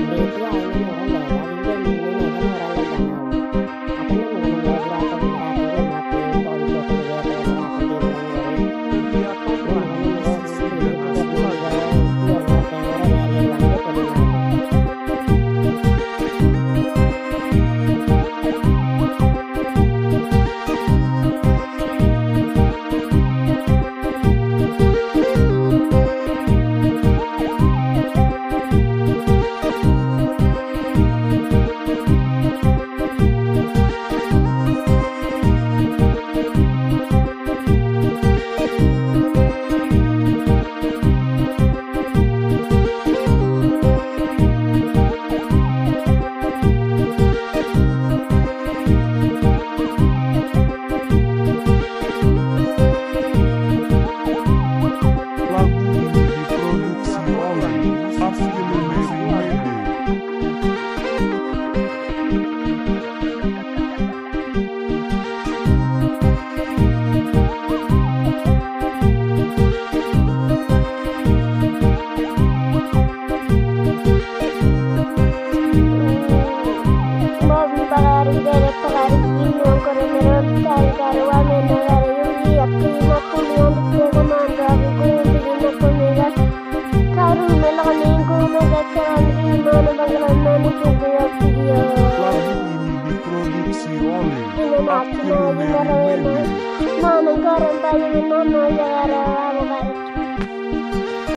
Bea ini orang lagi dia ini kan orang Langganaw. Apa namanya berapa di hati dia mati toy dia dia Lagu ini diproduksi oleh Afil Media. Mobil pagari dari pagari ini ang koronero cari karuan menagari yung iyak kaya kumiyan di komando ako ko yung bigin na kumigas karu melakanin ko megakaran di mana bagalan na ni kuya video Lagu ini diproduksi oleh dinanati Afil na Media. nanang karan tayo na jagara